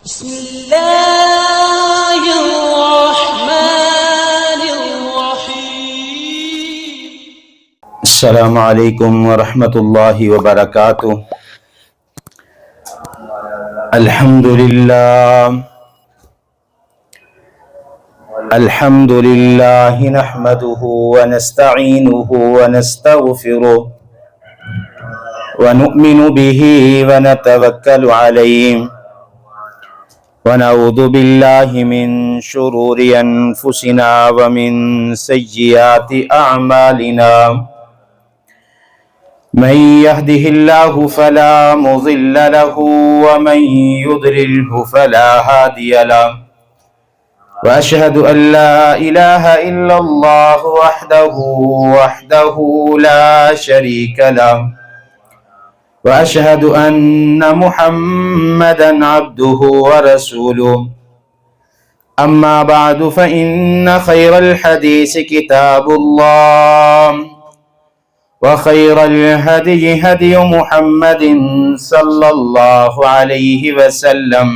بسم الله الرحمن الرحيم. السلام علیکم ورحمۃ اللہ وبرکاتہ. الحمد للہ نحمده ونستعینه ونستغفره ونؤمن به ونتوکل علیہ ونعوذ باللہ من شرور انفسنا ومن سیئات اعمالنا. من يهده الله فلا مضل له ومن يضلله فلا هادي له. وأشهد أن لا إله إلا الله وحده لا شريك له. وأشهد أن محمدا عبده ورسوله. أما بعد فإن خير الحديث كتاب الله وخير الهدي هدي محمد صلى الله عليه وسلم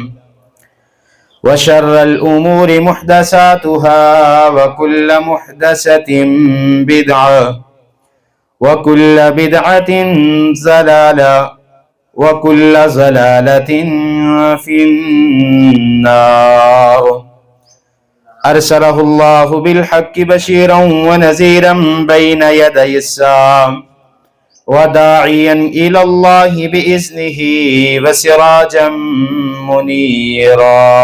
وشر الأمور محدثاتها وكل محدثة بدعة وكل بدعة ضلالة وكل ضلالة في النار. أرسله الله بالحق بشيرا ونذيرا بين يدي الساعة وداعيا إلى الله بإذنه وسراجا منيرا.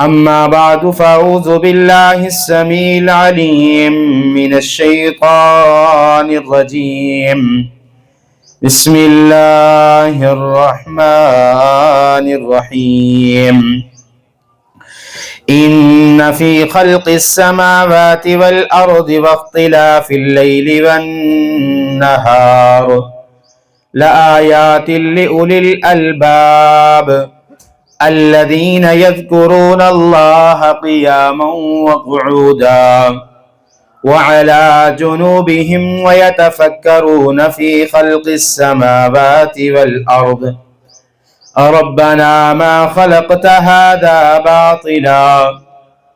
أما بعد فأعوذ بالله السميع العليم من الشيطان الرجيم. بسم الله الرحمن الرحيم. إن في خلق السماوات والأرض واختلاف الليل والنهار لآيات لأولي الألباب الذين يذكرون الله قياما وقعودا وعلى جنوبهم ويتفكرون في خلق السماوات والأرض ربنا ما خلقت هذا باطلا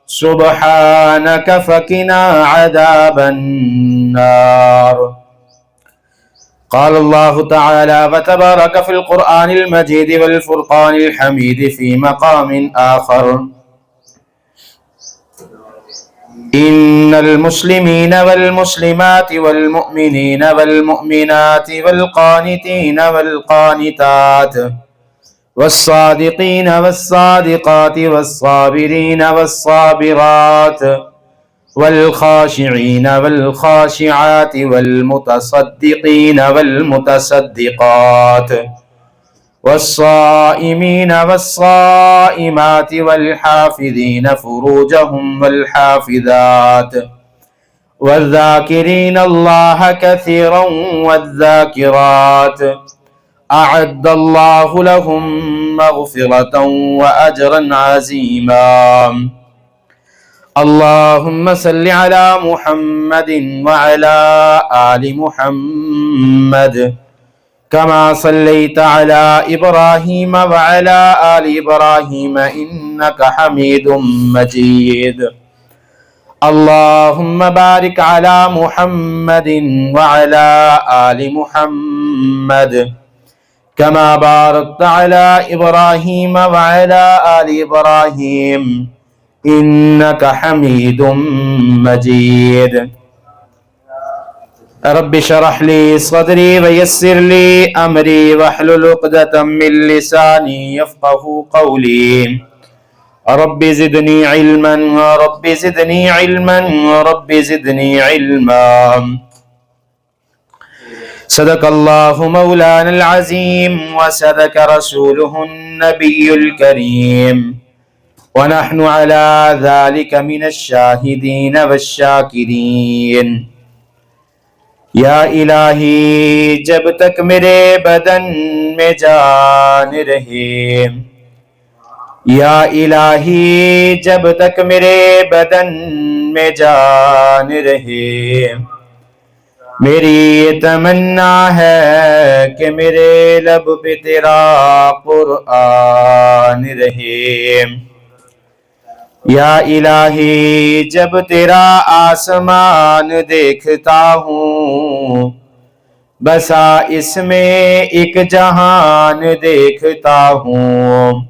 سبحانك فقنا عذاب النار. قال الله تعالى وتبارك في القرآن المجيد والفرقان الحميد في مقام آخر. إن المسلمين والمسلمات والمؤمنين والمؤمنات والقانتين والقانتات والصادقين والصادقات والصابرين والصابرات والخاشعين والخاشعات والمتصدقين والمتصدقات والصائمين والصائمات والحافظين فروجهم والحافظات والذاكرين الله كثيرا والذاكرات أعد الله لهم مغفرة وأجرا عظيما. اللهم صل على محمد وعلى آل محمد كما صليت على إبراهيم وعلى آل إبراهيم إنك حميد مجيد. اللهم بارك على محمد وعلى آل محمد كما باركت على إبراهيم وعلى آل إبراهيم إنك حميد مجيد. رب اشرح لي صدري ويسر لي أمري واحلل عقدة من لساني يفقهوا قولي. رب زدني علما رب زدني علما رب زدني علما. صدق الله مولانا العظيم وصدق رسوله النبي الكريم ونحن على ذلك من الشاهدين والشاكرين. یا الہی جب تک میرے بدن میں جان رہے، یا الہی جب تک میرے بدن میں جان رہے، میری یہ تمنا ہے کہ میرے لب پہ تیرا قرآن الرحیم۔ یا الہی جب تیرا آسمان دیکھتا ہوں بسا اس میں ایک جہان دیکھتا ہوں،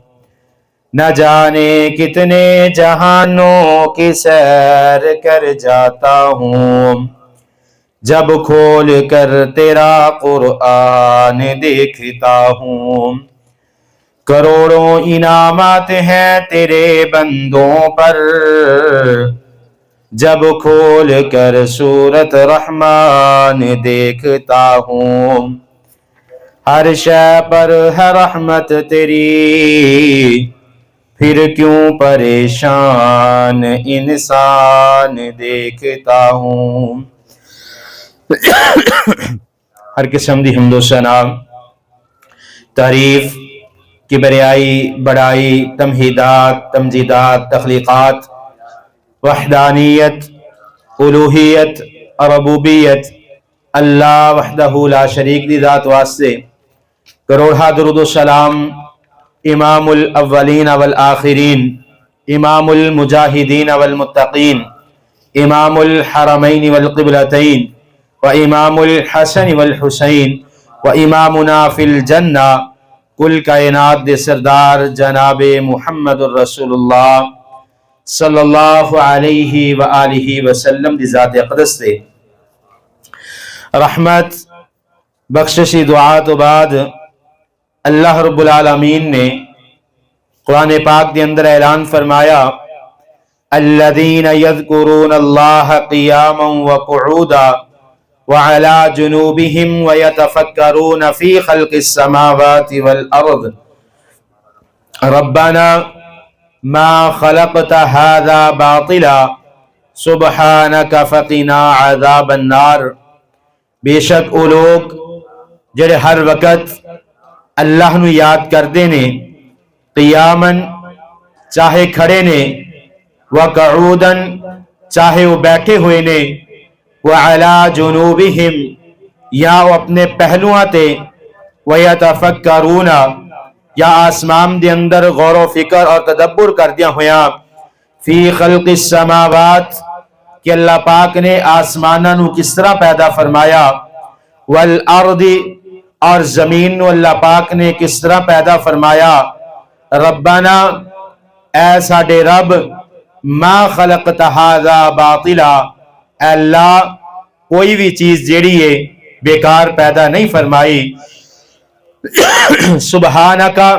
نہ جانے کتنے جہانوں کی سیر کر جاتا ہوں، جب کھول کر تیرا قرآن دیکھتا ہوں۔ کروڑوں انعامات ہیں تیرے بندوں پر، جب کھول کر سورت رحمان دیکھتا ہوں۔ ہر شے پر ہے رحمت تیری، پھر کیوں پریشان انسان دیکھتا ہوں۔ ہر قسم دی حمد و ثنا، تعریف، کبریائی، بڑائی، تمہیدات، تمجیدات، تخلیقات، وحدانیت، الوہیت، ربوبیت اللہ وحدہ لا شریک دی ذات واسطے کروڑہ درود و سلام امام الاولین والآخرین، امام المجاہدین والمتقین، امام الحرمین والقبلتین، و امام الحسن والحسین، و امامنا فی الجنہ، کل کائنات دے سردار جناب محمد الرسول اللہ صلی اللہ علیہ وآلہ وسلم دی ذات اقدس دے رحمت بخششی دعا تو بعد اللہ رب العالمین نے قرآن پاک دے اندر اعلان فرمایا الذین یذکرون اللہ قیاما وقعودا وعلى جنوبهم ويتفكرون في خلق السماوات والأرض ربنا ما خلقت هذا باطلا سبحانك فقنا عذاب النار۔ بے شک او لوگ جڑے ہر وقت اللہ نو یاد کردے نے، قیامن چاہے کھڑے نے، وقعودن چاہے وہ بیٹھے ہوئے نے، وَعَلَىٰ جُنُوبِهِمْ یا وہ اپنے پہلوਆਂ تے، وَيَتَفَكَّرُونَ یا آسمان دے اندر غور و فکر اور تدبر کردیاں ہویاں، فی خلق السماوات کہ اللہ پاک نے آسمانہ نو کس طرح پیدا فرمایا، والارض اور زمین نو اللہ پاک نے کس طرح پیدا فرمایا، ربنا اے ساڈے رب، ما خلقت ھذا باطلا اے اللہ کوئی بھی چیز جیڑی ہے بیکار پیدا نہیں فرمائی، سبحانکا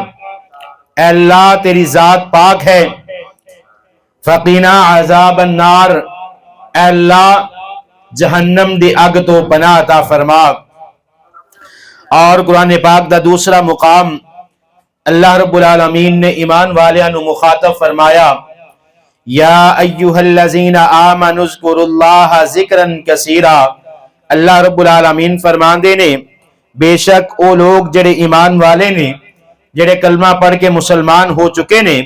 اے اللہ تیری ذات پاک ہے، فقینا عذاب النار اے اللہ جہنم دی اگ تو پناہ عطا فرما۔ اور قرآن پاک دا دوسرا مقام اللہ رب العالمین نے ایمان والیاں نو مخاطب فرمایا یا ایہا الذین آمنوا اذکروا اللہ ذکرا کثیرا۔ اللہ رب العالمین فرماندے نے بے شک او لوگ جڑے ایمان والے نے، جڑے کلمہ پڑھ کے مسلمان ہو چکے نے،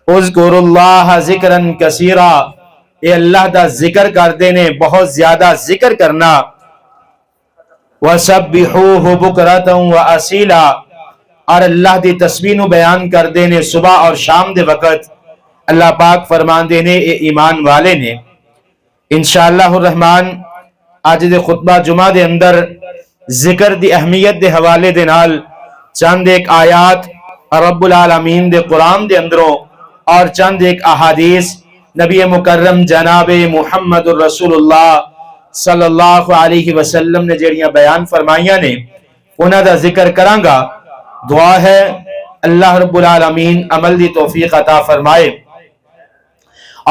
اذکروا اللہ ذکرا کثیرا اے اللہ دا ذکر کردے نے، بہت زیادہ ذکر کرنا، وَسَبِّحُوهُ بُكْرَةً وَأَصِيلًا اور اللہ دی تسبیح نو بیان کردے نے صبح اور شام دے وقت۔ اللہ پاک فرماندے نے اے ایمان والے نے۔ انشاءاللہ الرحمن آج دے خطبہ جمعہ دے اندر ذکر دی اہمیت دے حوالے دے نال چند ایک آیات رب العالمین دے قرآن دے اندروں اور چند ایک احادیث نبی مکرم جناب محمد الرسول اللہ صلی اللہ علیہ وسلم نے جڑیاں بیان فرمائیاں نے انہاں دا ذکر کرانگا۔ دعا ہے اللہ رب العالمین عمل دی توفیق عطا فرمائے،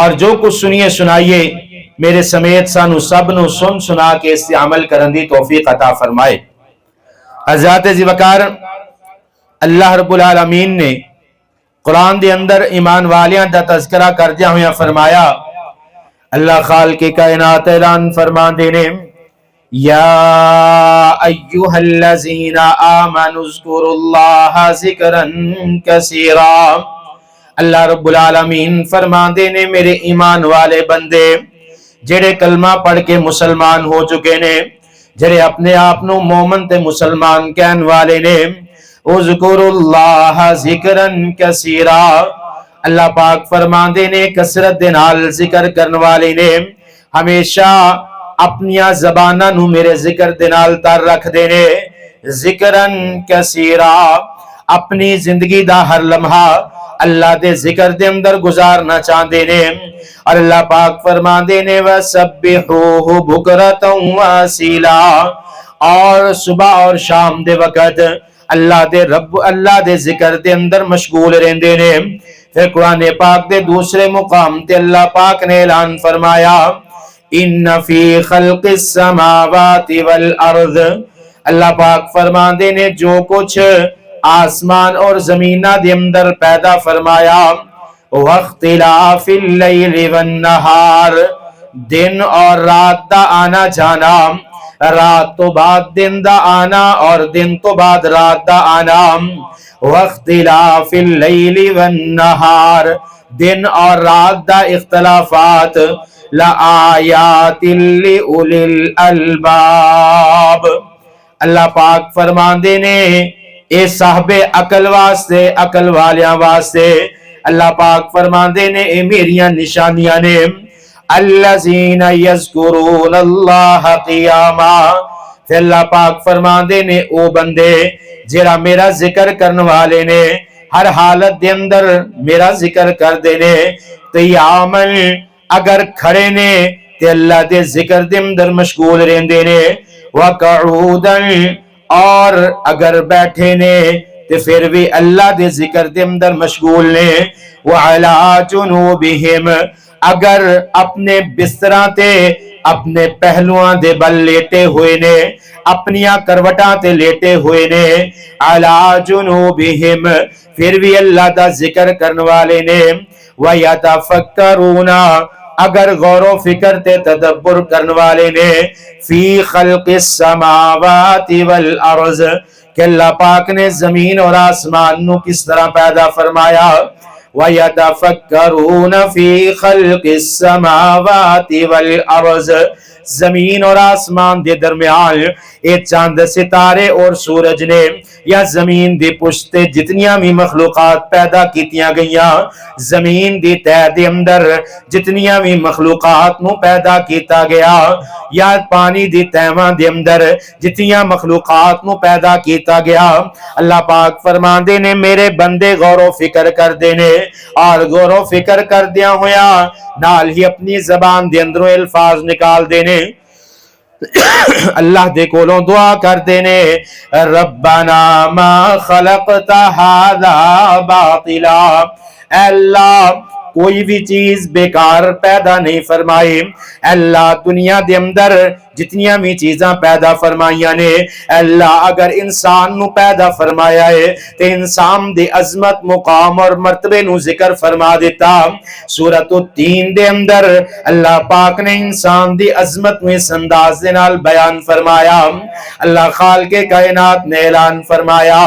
اور جو کچھ سنیے سنائیے میرے سمیت سانو سب نو سن سنا کے اس عمل کرن دی توفیق عطا فرمائے۔ حضرات ذی وقار اللہ رب العالمین نے قرآن دے اندر ایمان والیاں دا تذکرہ کردیا ہویا فرمایا، اللہ خالق کائنات اعلان فرماندے نے یا ایہا الذین آمنوا اذکروا اللہ ذکرا کثیرا۔ اللہ رب العالمین فرماندے نے میرے ایمان والے بندے جڑے کلمہ پڑھ کے مسلمان ہو چکے نے، جڑے اپنے آپ نو مومن تے مسلمان کہن والے نے، اذکروا ذکرن کثیرا، اللہ پاک فرماندے نے کثرت دے نال ذکر کرن والے نے ہمیشہ اپنیاں زباناں نو میرے ذکر دے نال تر رکھ دے نے، ذکرن کثیرا، اپنی زندگی دا ہر لمحہ اللہ دے ذکر دے اندر گزارنا چاہندے نے، اور اللہ پاک فرماندے نے وَسَبِّحُوهُ بُكْرَةً وَأَصِيلًا، اور صبح اور شام دے وقت اللہ دے ذکر دے اندر مشغول رہندے نے۔ پھر قرآن پاک دے دوسرے مقام تے اللہ پاک نے اعلان فرمایا ان فی خلق السماوات والارض، اللہ پاک فرماندے نے جو کچھ آسمان اور زمینہ دے اندر پیدا فرمایا، واختلاف اللیل والنہار، دن اور رات دا آنا جانا، رات تو بعد دن دا آنا اور دن تو بعد رات دا آنا، واختلاف اللیل والنہار، دن اور رات دا اختلافات، لآیات لأولی الالباب، اللہ پاک فرماندے نے اے صاحب عقل واسطے، عقل والیاں واسطے، اللہ پاک فرماندے نے اے میریاں نشانیاں نے، الذین یذکرون اللہ قیاما، پھر اللہ پاک فرماندے نے او بندے جڑا میرا ذکر کرن والے نے، ہر حالت دے اندر میرا ذکر کر دے نے، قیاماً اگر کھڑے نے تے اللہ دے ذکر دے اندر مشغول رہندے نے، وقعوداً اور اگر بیٹھے نے تے پھر بھی اللہ دے ذکر دے اندر مشغول نے، وعلی جنوبہم اگر اپنے بستراں تے اپنے پہلوان دے بل لیٹے ہوئے نے، اپنیاں کروٹاں تے لیٹے ہوئے نے، علی جنوبہم پھر بھی اللہ دا ذکر کرن والے نے، وَيَتَفَكَّرُونَ اگر غور و فکر تے تدبر کرن والے نے، فی خلق السماوات والارض کہ اللہ پاک نے زمین اور آسمان نو کس طرح پیدا فرمایا، وَيَتَفَكَّرُونَ فِي خَلْقِ السَّمَاوَاتِ وَالْأَرْضِ، زمین اور آسمان دے درمیان اے چاند ستارے اور سورج نے یا زمین دی پشتے جتنیاں بھی مخلوقات پیدا کیتیاں گئیاں، زمین دی تہہ دے اندر جتنیاں بھی مخلوقات نو پیدا کیتا گیا، یا پانی دی تہواں دے اندر جتنیاں مخلوقات نو پیدا کیتا گیا، اللہ پاک فرماندے نے میرے بندے غور و فکر کر دینے، اور غور و فکر کر دیا ہویا نال ہی اپنی زبان دے اندروں الفاظ نکال دینے، اللہ دے کولوں دعا کر دینے، ربنا ما خلقت هذا باطلا، اے اللہ کوئی بھی چیز بیکار پیدا نہیں فرمائی، اللہ دنیا دے اندر جتنیاں بھی چیزاں پیدا فرمائیاں نے، اللہ اگر انسان نو پیدا فرمایا ہے تے انسان دے عظمت مقام اور مرتبے نو ذکر فرما دیتا، سورۃ التین دے اندر اللہ پاک نے انسان دی عظمت میں اس انداز دے نال بیان فرمایا، اللہ خالق کائنات نے اعلان فرمایا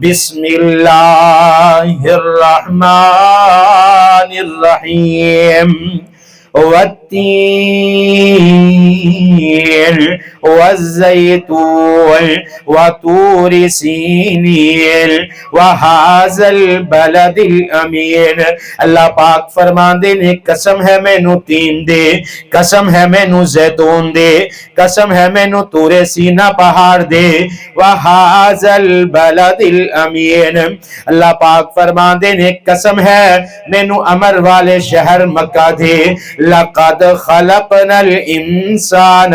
بسم اللہ الرحمن الرحیم والتین والزیتون وطور سینین وہذا البلد الامین، اللہ پاک فرماندے نے قسم ہے مینو تین دے، قسم ہے مینو زیتون دے، قسم ہے مینو طور سینہ پہاڑ دے، وہذا البلد الامین، اللہ پاک فرماندے نے قسم ہے مینو امر والے شہر مکہ دے، لقد خلقنا الانسان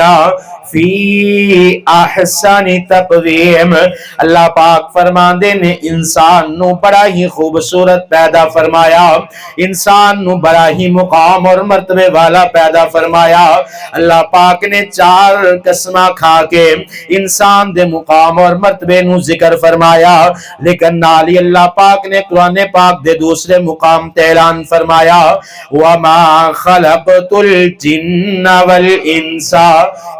فی احسن تقویم، اللہ پاک فرماندے نے انسان نو بڑا ہی خوبصورت پیدا فرمایا، انسان نو بڑا ہی مقام اور مرتبے والا پیدا فرمایا، اللہ پاک نے چار قسمہ کھا کے انسان دے مقام اور مرتبے نو ذکر فرمایا، لیکن نالی اللہ پاک نے قرآن پاک دے دوسرے مقام تے اعلان فرمایا وَمَا خَلَقْتُ الْجِنَّ وَالْإِنسَ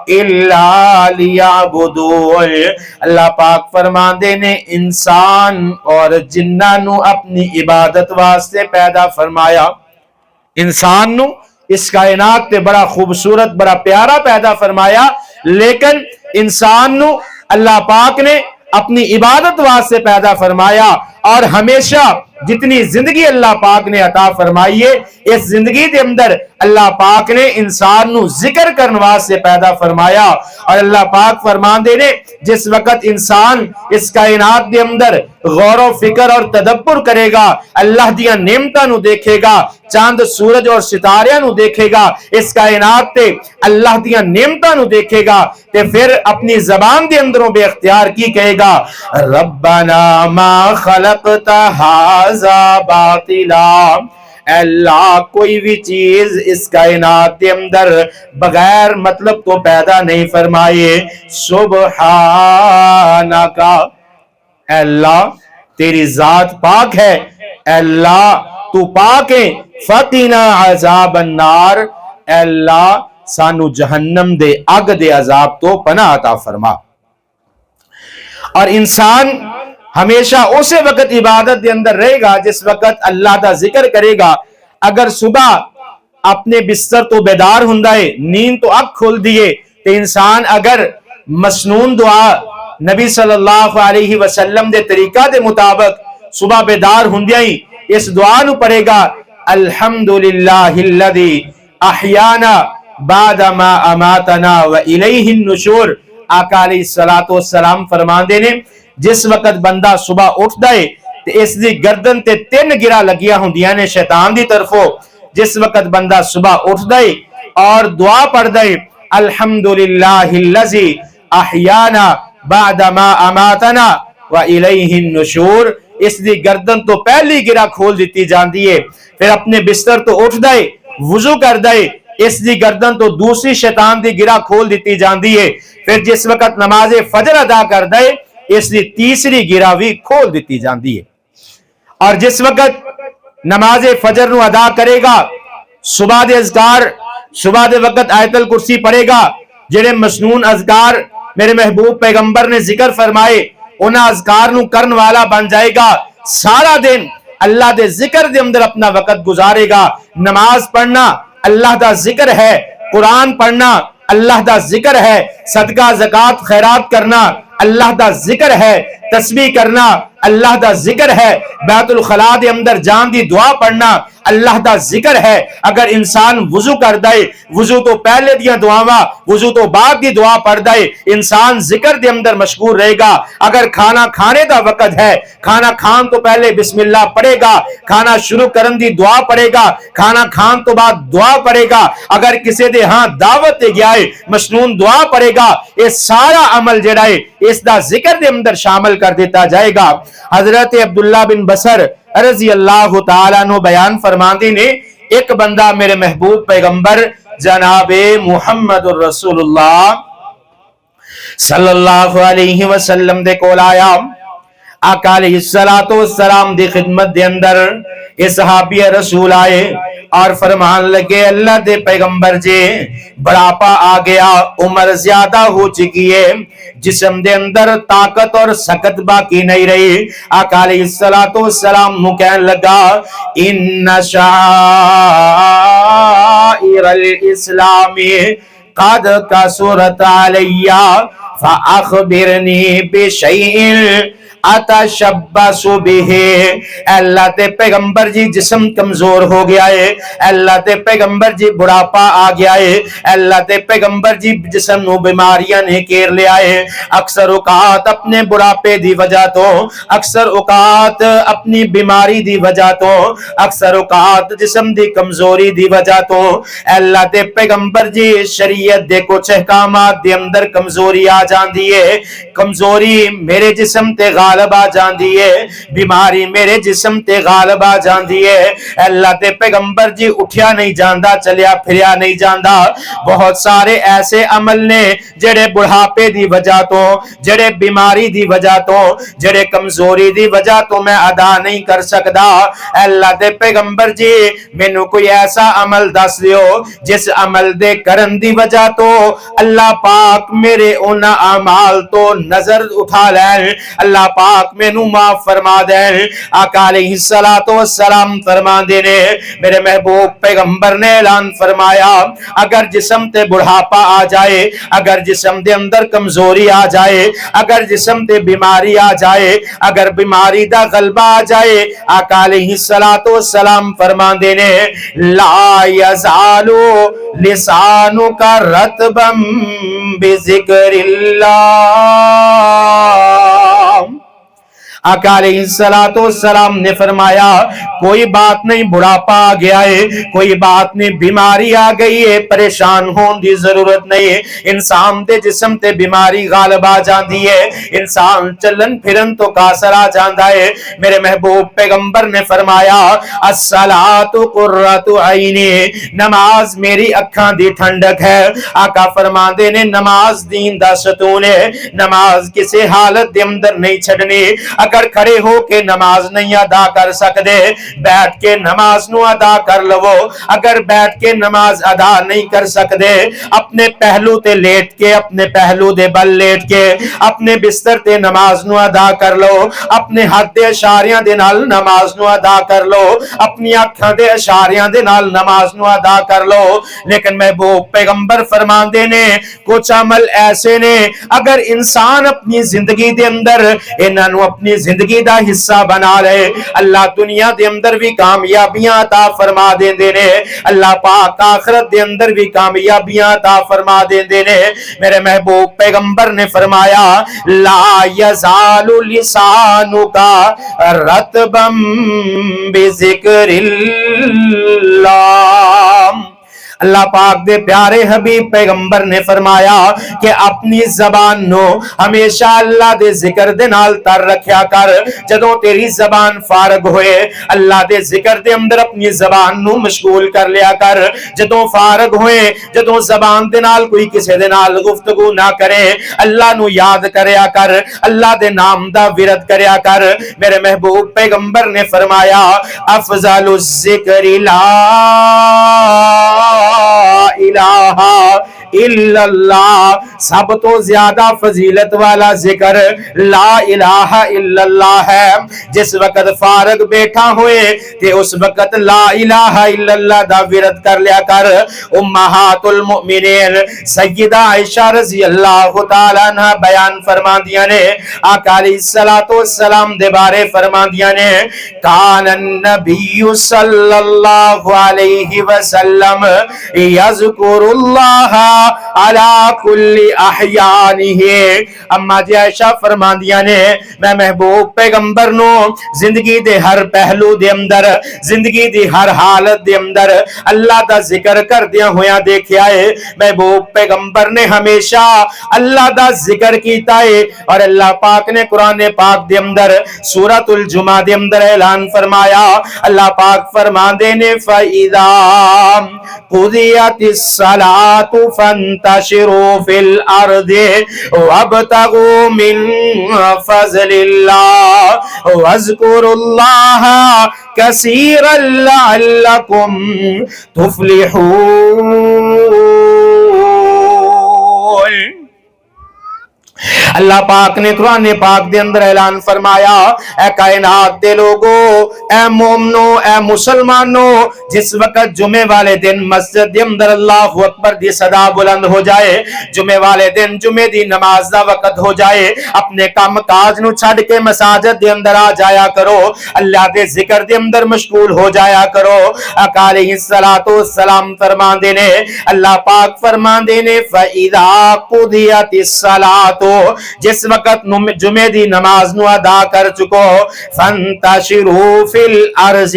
إِلَّا لِيَعْبُدُونَ، اللہ پاک فرماندے نے انسان اور جنہ نو اپنی عبادت واسطے پیدا فرمایا، انسان نو اس کائنات تے بڑا خوبصورت بڑا پیارا پیدا فرمایا، لیکن انسان نو اللہ پاک نے اپنی عبادت واسطے پیدا فرمایا، اور ہمیشہ جتنی زندگی اللہ پاک نے عطا فرمائی ہے، اس زندگی دے اندر اللہ پاک نے انسان نو ذکر کرنے واسطے پیدا فرمایا۔ اور اللہ پاک فرماندے نے جس وقت انسان اس کائنات دے اندر غور و فکر اور تدبر کرے گا، اللہ دیاں نعمتاں نو دیکھے گا، چاند سورج اور ستاریاں نو دیکھے گا، اس کائنات تے اللہ دیاں نعمتاں نو دیکھے گا، تے پھر اپنی زبان دے اندروں بے اختیار کی کہے گا، ربنا ما خلقت ھذا باطلا، اے اللہ کوئی بھی چیز اس کائنات کے اندر بغیر مطلب تو پیدا نہیں فرمائے، سبحانک، اے اللہ تیری ذات پاک ہے، اے اللہ تو پاک ہے، فقنا عذاب النار، اے اللہ سانو جہنم دے اگ دے عذاب تو پناہ عطا فرما۔ اور انسان ہمیشہ اسی وقت عبادت دے اندر رہے گا جس وقت اللہ دا ذکر کرے گا۔ اگر صبح اپنے بستر تو بیدار ہندائے، نیند تو اب کھول دیے، تو انسان اگر مسنون دعا نبی صلی اللہ علیہ وسلم دے طریقہ دے مطابق صبح بیدار ہندیائی اس دعا نو پڑھے گا، الحمدللہ الذی احیانا بعد ما اماتنا و الیہ النشور، آقا علیہ السلام فرماندے نے جس وقت بندہ صبح اٹھ دائے تے اس دی گردن تے 3 گرا لگیا ہوندیاں نے شیطان دی طرفوں، جس وقت بندہ صبح اٹھ دائے اور دعا پڑھ دائے، الحمدللہ الذی احیانا بعد ما اماتنا و الیہ النشور، اس دی گردن تو پہلی گرا کھول دیتی جاندی ہے، پھر اپنے بستر تو اٹھ دائے، وضو کر دائے، اس دی گردن تو دوسری شیطان دی گرا کھول دیتی جاندی ہے، پھر جس وقت نماز فجر ادا کر دائے اس دی تیسری گرا بھی کھول دیتی جاندی ہے۔ اور جس وقت نماز فجر نو ادا کرے گا، صبح دے اذکار، صبح دے وقت آیت الکرسی پڑھے گا، جڑے مسنون اذکار میرے محبوب پیغمبر نے ذکر فرمائے انہاں اذکار نو کرن والا بن جائے گا، سارا دن اللہ دے ذکر دے اندر اپنا وقت گزارے گا۔ نماز پڑھنا اللہ دا ذکر ہے، قرآن پڑھنا اللہ دا ذکر ہے، صدقہ زکوٰۃ خیرات کرنا اللہ دا ذکر ہے، تسبیح کرنا اللہ دا ذکر ہے، بیت الخلاء دے اندر جان دی دعا پڑھنا اللہ دا ذکر ہے۔ اگر انسان وضو کر دائے، وضو تو پہلے دیاں دعاواں، وضو تو بعد دی دعا پڑھ دائے، انسان ذکر دے اندر مشغول رہے گا۔ اگر کھانا کھانے دا وقت ہے، کھانا کھان تو پہلے بسم اللہ پڑھے گا، کھانا شروع کرن دی دعا پڑھے گا، کھانا کھان تو بعد دعا پڑھے گا، اگر کسی دے ہاں دعوت دے گیا ہے مشنون دعا پڑھے گا، یہ سارا عمل جڑا ہے اس دا ذکر دے اندر شامل کر دیتا جائے گا۔ حضرت عبداللہ بن بصر رضی اللہ تعالیٰ عنہ بیان فرماندے نے ایک بندہ میرے محبوب پیغمبر جناب محمد الرسول اللہ صلی اللہ علیہ وسلم دے کول آیا، آقا علیہ السلام دی خدمت دے اندر یہ صحابی رسول آئے اور فرمان لگے، اللہ دے پیغمبر جے بڑھاپا آ گیا، عمر زیادہ ہو چکی ہے، جسم دے اندر طاقت اور سکت باقی نہیں رہی۔ آقا علیہ السلام نو کہنے لگا، ان شعائر الاسلام قد کثرت علی فاخبرنی بشیء اتشبث بہ۔ اللہ تے پیغمبر جی جسم کمزور ہو گیا ہے، اللہ تے پیغمبر جی بڑھاپا آ گیا ہے، اللہ تے پیغمبر جی جسم نو بیماریاں نے گھیر لیا ہے، اکثر اوقات اپنے بڑھاپے دی وجہ تو، اکثر اوقات اپنی بیماری دی وجہ تو، اکثر اوقات جسم دی کمزوری دی وجہ تو اللہ تے پیغمبر جی شریعت دے کچھ احکامات دے اندر کمزوری آ جاندی ہے، کمزوری میرے جسم تے غالب آ جاندی ہے، بیماری میرے جسم تے غالب آ جاندی ہے، اللہ تے پیغمبر جی اٹھیا نہیں جاندا، چلیا پھریا نہیں جاندا، بہت سارے ایسے عمل نے جڑے بڑھاپے دی وجہ تو، جڑے بیماری دی وجہ تو، جڑے کمزوری دی وجہ تو میں ادا نہیں کر سکدا۔ اللہ تے پیغمبر جی مینوں کوئی ایسا عمل دس دیو جس عمل دے کرن دی وجہ تو اللہ پاک میرے انہاں اعمال تو نظر اٹھا لین، اللہ پاک مینوں معاف فرما دین۔ آقا علیہ الصلوۃ والسلام فرماندے نے میرے محبوب پیغمبر نے اعلان فرمایا اگر جسم تے بڑھاپا آ جائے، اگر جسم دے اندر کمزوری آ جائے، اگر جسم تے بیماری آ جائے، اگر بیماری دا غلبہ آ جائے، آقا علیہ الصلوۃ والسلام فرماندے نے لا یزال لسانک رطبا بذکر اللہ۔ آقا علیہ الصلوۃ والسلام نے فرمایا کوئی بات نہیں بڑھاپا آ گیا ہے، کوئی بات نہیں بیماری آ گئی ہے، پریشان ہون دی ضرورت نہیں ہے۔ انسان دے جسم تے بیماری غالب آ جاندی ہے، انسان چلن پھرن تو قاصر آ جاندا ہے۔ میرے محبوب پیغمبر نے فرمایا الصلاۃ قرۃ عینی، نماز میری اکھاں دی ٹھنڈک ہے۔ آقا فرماندے نے نماز دین دا ستون ہے، نماز کسی حالت دے اندر نہیں چھڈنی۔ اگر کھڑے ہو کے نماز نہیں ادا کر سکتے بیٹھ کے نماز نو ادا کر لو، اگر بیٹھ کے نماز ادا نہیں کر سکتے اپنے پہلو تے لیٹ کے، اپنے پہلو دے بل لیٹ کے اپنے بستر تے نماز نو ادا کر لو، اپنے ہاتھ دے اشاریاں دے نال نماز نو ادا کر لو، اپنی اکھاں دے اشاریاں دے نال نماز نو ادا کر لو۔ لیکن محبوب پیغمبر فرماندے نے کچھ عمل ایسے نے اگر انسان اپنی زندگی دے اندر انہاں نو اپنی زندگی دا حصہ بنا لے اللہ دنیا دے اندر بھی کامیابیاں عطا فرما دیندے نے، اللہ پاک آخرت دے اندر بھی کامیابیاں عطا فرما دیندے نے۔ میرے محبوب پیغمبر نے فرمایا لا یزال لسانک رطبا بذکر اللہ۔ اللہ پاک دے پیارے حبیب پیغمبر نے فرمایا کہ اپنی زبان نو ہمیشہ اللہ دے ذکر دے نال تر رکھیا کر۔ جدوں تیری زبان فارغ ہوئے اللہ دے ذکر دے اندر اپنی زبان نو مشغول کر لیا کر۔ جدوں فارغ ہوئے، جدوں زبان دے نال کوئی کسے دے نال گفتگو نہ کرے اللہ نو یاد کریا کر، اللہ دے نام دا ورد کریا کر۔ میرے محبوب پیغمبر نے فرمایا افضل الذکر لا الہ الا اللہ، سب تو زیادہ فضیلت والا ذکر لا الہ الا اللہ ہے۔ جس وقت فارغ بیٹھا ہوئے کہ اس وقت لا الہ الا اللہ دا ورد کر لیا کر۔ امہات المؤمنین سیدہ عائشہ رضی اللہ تعالیٰ عنہ بیان فرماندیاں نے آقا علیہ الصلوۃ والسلام دے بارے فرماندیاں نے کان النبی صلی اللہ علیہ وسلم یذکر اللہ علی کل احیانہ۔ اما جی عائشہ فرماندیاں نے میں محبوب پیغمبر نو زندگی دے ہر پہلو دے اندر، زندگی دی ہر حالت دے اندر اللہ دا ذکر کردیاں ہویاں دیکھیا ہے۔ محبوب پیغمبر نے ہمیشہ اللہ دا ذکر کیتا ہے، اور اللہ پاک نے قرآن پاک دے اندر سورۃ الجمعہ دے اندر اعلان فرمایا، اللہ پاک فرماندے نے فَإِذَا قُضِيَتِ الصَّلَاةُ فَانتَشِرُوا فِي الْأَرْضِ وَابْتَغُوا مِن فَضْلِ اللَّهِ وَاذْكُرُوا اللَّهَ كَثِيرًا لَعَلَّكُمْ تُفْلِحُونَ۔ اللہ پاک نے قرآن پاک دے اندر اعلان فرمایا اے کائنات دے لوگو، اے مومنو، اے مسلمانو، جس وقت جمعے والے دن مسجد دے اندر اللہ اکبر دی صدا بلند ہو جائے، جمعے والے دن جمعے دی نماز دا وقت ہو جائے، اپنے کام کاج نو چھڈ کے مساجد دے اندر آ جایا کرو، اللہ دے ذکر دے اندر مشغول ہو جایا کرو۔ آقا علیہ الصلوۃ والسلام فرماندے نے، اللہ پاک فرماندے نے فَإِذَا قُضِيَتِ الصَّلَاةُ، جس وقت جمعے دی نماز نو ادا کر چکو، فَانْتَشِرُوا فِي الْأَرْضِ،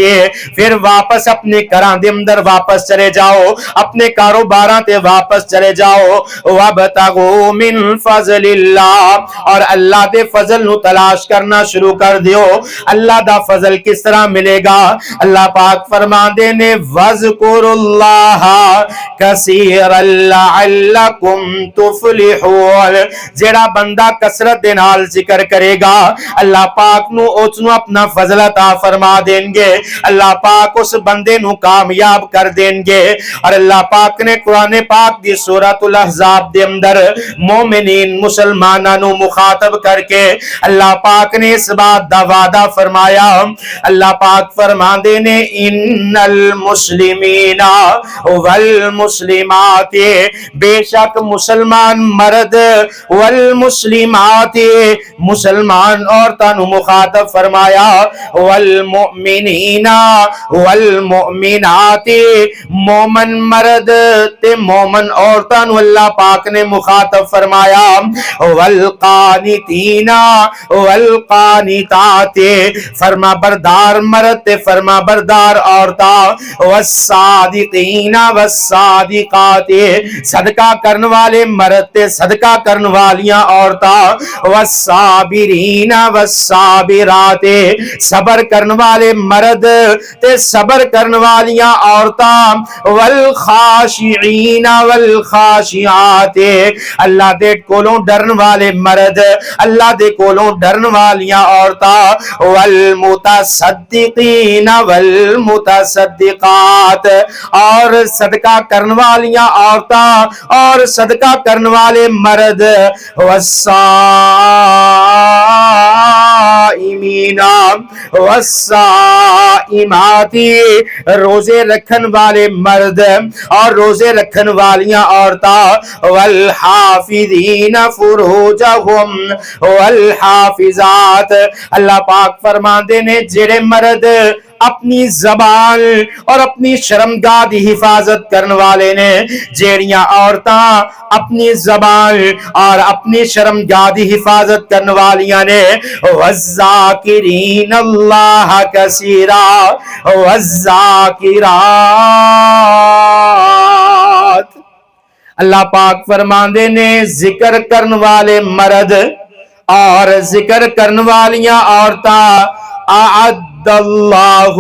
پھر واپس اپنے گھراں دے اندر واپس چلے جاؤ، اپنے کاروباراں تے واپس چلے جاؤ، وَابْتَغُوا مِن فَضْلِ اللَّهِ، اور اللہ دے فضل نو تلاش کرنا شروع کر دیو۔ اللہ دا فضل کس طرح ملے گا؟ اللہ پاک فرماندے نے وَاذْكُرُوا اللَّهَ كَثِيرًا لَعَلَّكُمْ تُفْلِحُونَ، جیڑا بندہ بندہ کثرت دے نال ذکر کرے گا اللہ پاک نو اس نو اپنا فضل عطا فرما دیں گے اللہ پاک اس بندے نو کامیاب کر دیں گے اور اللہ پاک نے قرآن پاک دی سورۃ الاحزاب دے اندر مومنین مسلماناں نو مخاطب کر کے اللہ پاک نے اس بات دا وعدہ فرمایا اللہ پاک فرماندے نے ان المسلمین والمسلمات بے شک مسلمان مرد والمسلمات مسلمان عورتاں نو مخاطب فرمایا والمؤمنین والمؤمنات مومن مرد تے مومن عورتاں نو اللہ پاک نے مخاطب فرمایا والقانتین والقانتات فرما بردار مرد تے فرما بردار عورتاں والصادقین والصادقات صدقہ کرن والے مرد تے صدقہ کرن والیاں عورتاں والصابرین والصابرات صبر کرن والے مرد تے صبر کرن والیاں عورتاں والخاشعین والخاشعات اللہ دے کولوں ڈرن والے مرد اللہ دے کولوں ڈرن والیاں عورتاں والمتصدقین والمتصدقات اور صدقہ کرن والیاں عورتاں اور صدقہ کرن والے مرد والصائمین والصائمات روزے رکھن والے مرد اور روزے رکھن والیاں عورتاں والحافظین فروجہم والحافظات اللہ پاک فرماندے نے جڑے مرد اپنی زبان اور اپنی شرمگاہ دی حفاظت کرنے والے نے جیڑیاں عورتاں اپنی زبان اور اپنی شرمگاہ دی حفاظت کرنے والیاں نے والذاکرین اللہ کثیرا والذاکرات اللہ پاک فرماندے نے ذکر کرنے والے مرد اور ذکر کرنے والیاں عورتاں اعد اللہ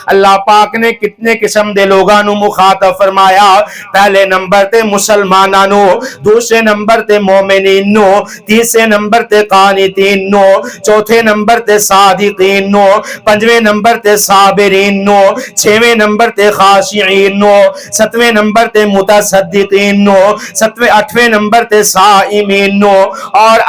اللہ پاک نے کتنے قسم دے لوگاں نو مخاطب فرمایا پہلے نمبر تے مسلماناں نو دوسرے نمبر تے مومنین نو تیسرے نمبر تے قانتین نو چوتھے نمبر تے صادقین نو پنجویں نمبر تے صابرین نو چھویں نمبر تے خاشعین نو ستویں نمبر تے متصدقین نو آٹھویں نمبر تے صائمین نو اور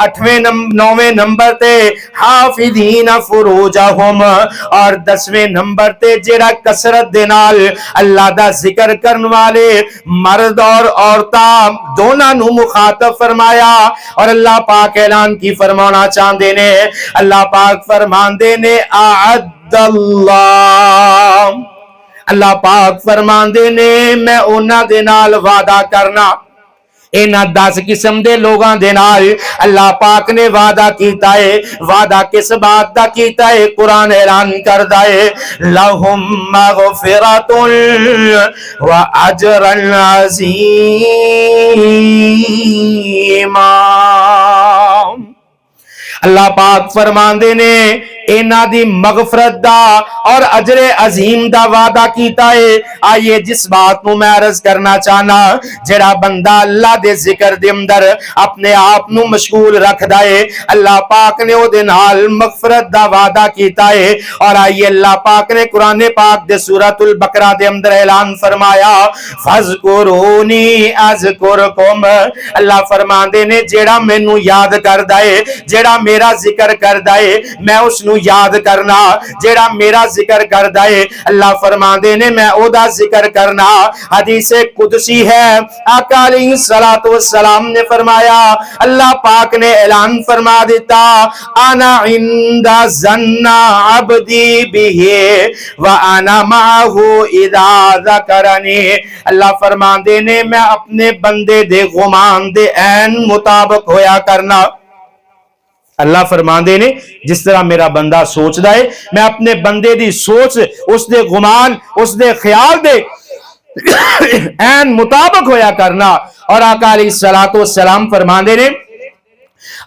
نویں نمبر تے حافظین فروجہم اور 10ویں نمبر تے جڑا کثرت دے نال اللہ دا ذکر کرن والے مرد اور عورتاں دونوں نو مخاطب فرمایا اور اللہ پاک اعلان کی فرمانا چاہندے نے اللہ پاک فرماندے نے اعد اللہ پاک فرماندے نے میں انہاں دے نال وعدہ کرنا انہاں 10 قسم دے لوگاں دے نال اللہ پاک نے وعدہ کیتا ہے وعدہ کس بات دا کیتا ہے قرآن اعلان کردا ہے لہم مغفرۃ و اجر عظیما اللہ پاک فرماندے نے انہاں دی مغفرت دا اور اجر عظیم دا وعدہ کیتا ہے آئیے جس بات نو میں عرض کرنا چاہنا جڑا بندہ اللہ دے ذکر دے اندر اپنے آپ نو مشغول رکھ دائے اللہ پاک نے او دے نال مغفرت دا وعدہ کیتا ہے اور آئیے اللہ پاک نے قرآن پاک دے سورۃ البقرہ دے اندر اعلان فرمایا فَاذْكُرُونِي أَذْكُرْكُمْ اللہ فرماندے نے جڑا مینوں یاد کر دائے جڑا میرا ذکر کر دائے میں اس نو یاد کرنا جیڑا میرا ذکر کردا ہے اللہ فرماندے نے میں او دا ذکر کرنا حدیث قدسی ہے آقا علیہ الصلوۃ والسلام نے فرمایا اللہ پاک نے اعلان فرما دیتا انا عند ظن عبدی بہ وانا معه اذا ذکرنی اللہ فرماندے نے میں اپنے بندے دے گمان دے عین مطابق ہویا کرنا اللہ فرماندے نے جس طرح میرا بندہ سوچدا ہے میں اپنے بندے دی سوچ اس دے گمان اس دے خیال دے این مطابق ہویا کرنا اور آقا علیہ الصلوۃ والسلام فرماندے نے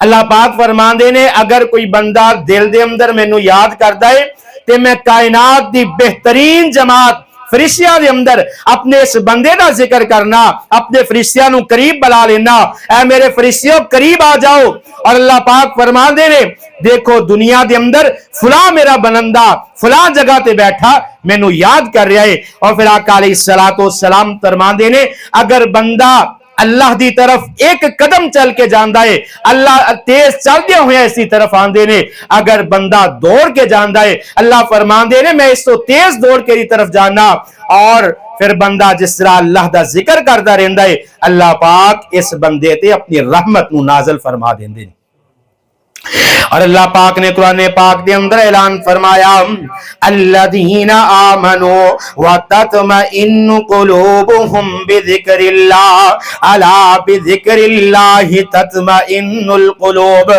اللہ پاک فرماندے نے اگر کوئی بندہ دل دے اندر مینوں یاد کردا ہے تے میں کائنات دی بہترین جماعت فرشتیاں دے اندر اپنے اس بندے دا ذکر کرنا، اپنے فرشتیاں نو قریب بلا لینا، اے میرے فرشتیوں قریب آ جاؤ۔ اور اللہ پاک فرما دے نے دیکھو دنیا دے اندر فلاں میرا بنندہ فلاں جگہ تے بیٹھا مینوں یاد کر رہا ہے۔ اور پھر آقا علیہ السلام فرما دے نے اگر بندہ اللہ دی طرف ایک قدم چل کے جاندا ہے، اللہ تیز چل دیا ہویا اسی طرف آندے نے، اگر بندہ دوڑ کے جاندا ہے اللہ فرمان دے نے میں اس تو تیز دوڑ کے دی طرف جانا۔ اور پھر بندہ جس طرح اللہ دا ذکر کردا رہندا ہے اللہ پاک اس بندے تے اپنی رحمت نو نازل فرما دیندے نے۔ اور اللہ پاک نے قرآن پاک دے اندر اعلان فرمایا الذین آمنوا وتطمئن قلوبهم بذکر اللہ الا بذکر اللہ تطمئن القلوب۔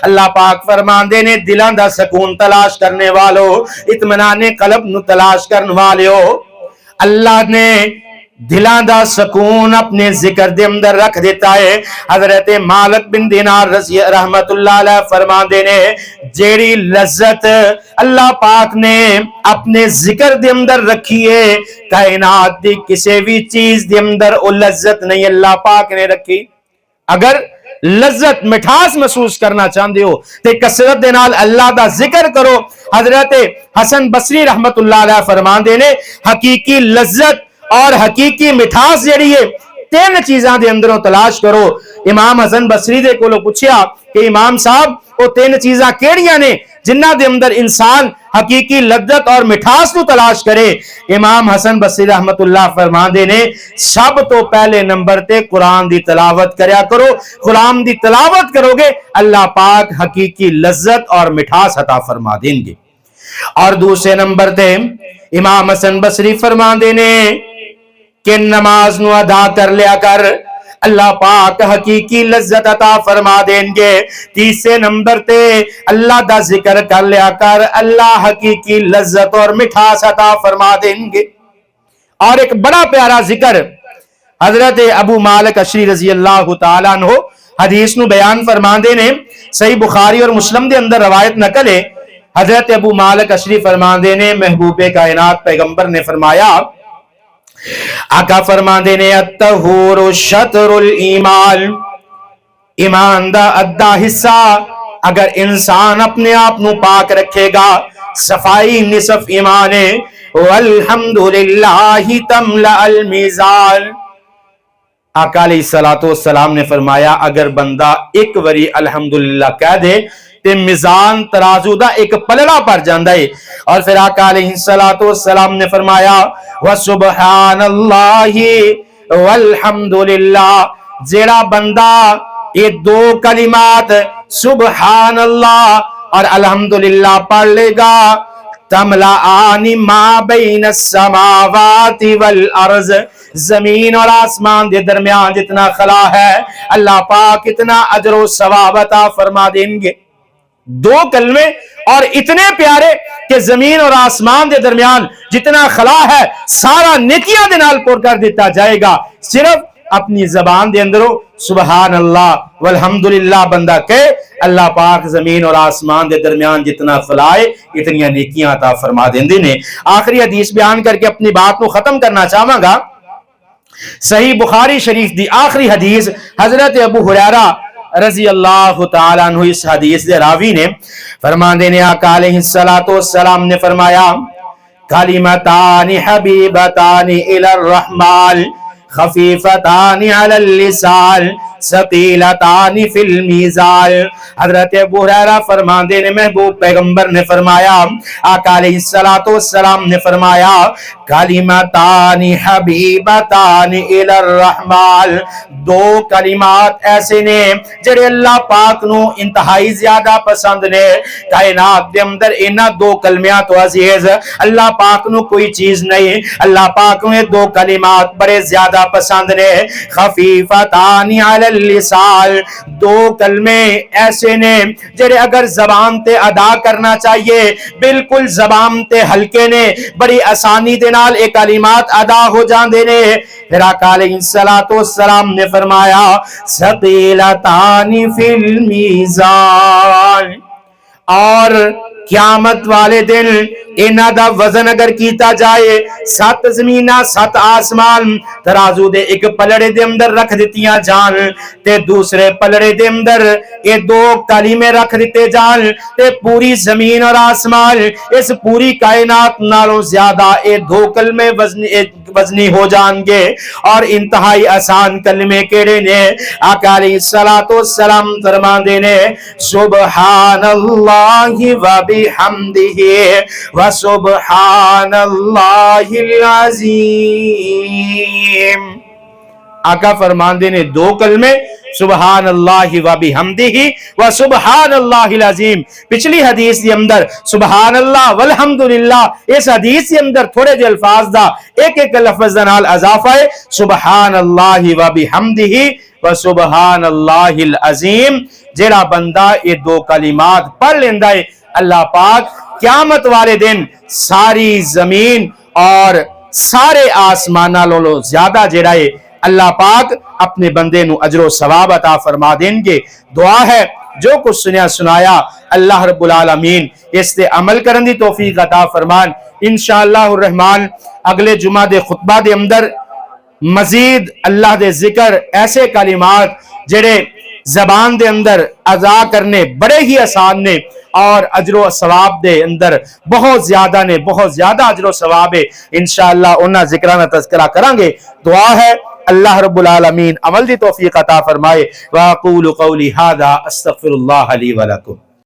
اللہ پاک فرمان دے نے دلاں دا سکون تلاش کرنے والو، اطمینان قلب نو تلاش کرنے والو، اللہ نے دلاں دا سکون اپنے ذکر دے اندر رکھ دیتا ہے۔ حضرت مالک بن دینار رضی رحمت اللہ علیہ فرما دے نے جیڑی لذت اللہ پاک نے اپنے ذکر دے اندر رکھی ہے کائنات دی کسی بھی چیز دے اندر او لذت نہیں اللہ پاک نے رکھی۔ اگر لذت مٹھاس محسوس کرنا چاہتے ہو تے کثرت دے نال اللہ دا ذکر کرو۔ حضرت حسن بصری رحمت اللہ علیہ فرما دے نے حقیقی لذت اور حقیقی مٹھاس جڑی ہے تین چیزاں دے اندروں تلاش کرو۔ امام حسن بصری دے کولوں پوچھیا کہ امام صاحب وہ تین چیزاں کیڑیاں نے جنہ دے اندر انسان حقیقی لذت اور مٹھاس کو تلاش کرے؟ امام حسن بصری رحمت اللہ فرماندے نے سب تو پہلے نمبر تے قرآن دی تلاوت کریا کرو۔ قرآن دی تلاوت کرو گے اللہ پاک حقیقی لذت اور مٹھاس عطا فرما دیں گے۔ اور دوسرے نمبر تے امام حسن بصری فرماندے نے کہ نماز نو ادا کر لیا کر اللہ پاک حقیقی لذت عطا فرما دیں گے۔ تیسرے نمبر تے اللہ دا ذکر کر لیا کر اللہ حقیقی لذت اور مٹھاس عطا فرما دیں گے۔ اور ایک بڑا پیارا ذکر حضرت ابو مالک اشعری رضی اللہ تعالیٰ عنہ حدیث نو بیان فرما دے نے، صحیح بخاری اور مسلم دے اندر روایت نقل ہے۔ حضرت ابو مالک اشعری فرما دے نے محبوب کائنات پیغمبر نے فرمایا، آقا فرما دے نے الطہور شطر الایمان، ایمان دا ادھا حصہ اگر انسان اپنے آپ نو پاک رکھے گا صفائی نصف ایمان ہے۔ والحمدللہ تملأ المیزان، آقا علیہ السلام نے فرمایا اگر بندہ ایک وری الحمدللہ کہہ دے تے میزان ترازو دا ایک پلڑا پر جاندا ہے۔ اور پھر آقا علیہ السلام نے فرمایا وسبحان اللہ والحمدللہ، جیڑا بندہ یہ دو کلمات سبحان اللہ اور الحمدللہ پڑھ لے گا تملأان ما بین السماوات والارض، زمین اور آسمان دے درمیان جتنا خلا ہے اللہ پاک اتنا اجر و ثواب عطا فرما دیں گے۔ دو کلمے اور اتنے پیارے کہ زمین اور آسمان دے درمیان جتنا خلا ہے سارا نیکیاں دے نال پور کر دیتا جائے گا۔ صرف اپنی زبان دے اندروں سبحان اللہ والحمدللہ بندہ کہے اللہ پاک زمین اور آسمان دے درمیان جتنا خلا ہے اتنی نیکیاں عطا فرما دیندے نے۔ آخری حدیث بیان کر کے اپنی بات کو ختم کرنا چاہوں گا۔ صحیح بخاری شریف دی آخری حدیث حضرت ابو ہریرہ رضی اللہ تعالیٰ عنہ اس حدیث دے راوی نے فرماندے نے آقا علیہ السلام نے فرمایا کلمتان حبیبتان الی الرحمن خفیفتان علی اللسان ثقیلتان فی المیزان۔ حضرت ابو ہریرہ فرماندے نے محبوب پیغمبر نے فرمایا آقا علیہ السلام نے فرمایا کلمتان حبیبتان الی الرحمن، دو کلمات ایسے نے جڑے اللہ پاک نو انتہائی زیادہ پسند نے۔ کائنات دے اندر انہاں دو کلمیاں تو عزیز اللہ پاک نو کوئی چیز نہیں، اللہ پاک نو دو کلمات بڑے زیادہ پسند نے۔ خفیفتان علی اللسان، دو کلمے ایسے نے جڑے اگر زبان تے ادا کرنا چاہیے بالکل زبان تے ہلکے نے، بڑی آسانی دے نال ایک کلمات ادا ہو جاندے نے۔ پھر آقا علیہ السلام نے فرمایا ثقیلتان فی المیزان، اور قیامت والے دن انہاں دا وزن اگر کیتا جائے 7 زمیناں 7 آسمان ترازو دے ایک پلڑے دے اندر رکھ دتیاں جان تے دوسرے پلڑے دے اندر یہ 2 کلمے رکھ دیتے جان تے پوری زمین اور آسمان اس پوری کائنات نالوں زیادہ یہ 2 کلمے وزنی ہو جان گے. اور انتہائی آسان کلمے کیڑے نے؟ آقا علیہ الصلوۃ والسلام فرماندے نے سبحان اللہ و بحمدہ و سبحان اللہ العظیم. آقا فرماندے نے 2 کلمے سبحان اللہ و بحمدہ و سبحان اللہ العظیم. پچھلی حدیث کے اندر سبحان اللہ والحمدللہ، اس حدیث کے اندر تھوڑے جو الفاظ دا ایک لفظ نال اضافہ ہے سبحان اللہ و بحمدہ و سبحان اللہ العظیم. جیڑا بندہ یہ 2 کلمات پڑھ لیندا ہے اللہ پاک قیامت والے دن ساری زمین اور سارے آسمان نالوں زیادہ جیڑا ہے اللہ پاک اپنے بندے نو اجر و ثواب عطا فرما دیں گے. دعا ہے جو کچھ سنیا سنایا اللہ رب العالمین اس تے عمل کرن دی توفیق عطا فرمان. انشاءاللہ الرحمن اگلے جمعہ دے خطبہ دے اندر مزید اللہ دے ذکر ایسے کلمات جڑے زبان دے اندر ادا کرنے بڑے ہی آسان نے اور اجر و ثواب دے اندر بہت زیادہ نے، بہت زیادہ اجر و ثواب ہے. انشاءاللہ انہاں ذکرانہ تذکرہ کریں گے. دعا ہے اللہ رب العالمین عمل دی توفیق عطا فرمائے. واقول قولی ھذا استغفر اللہ لی ولکم.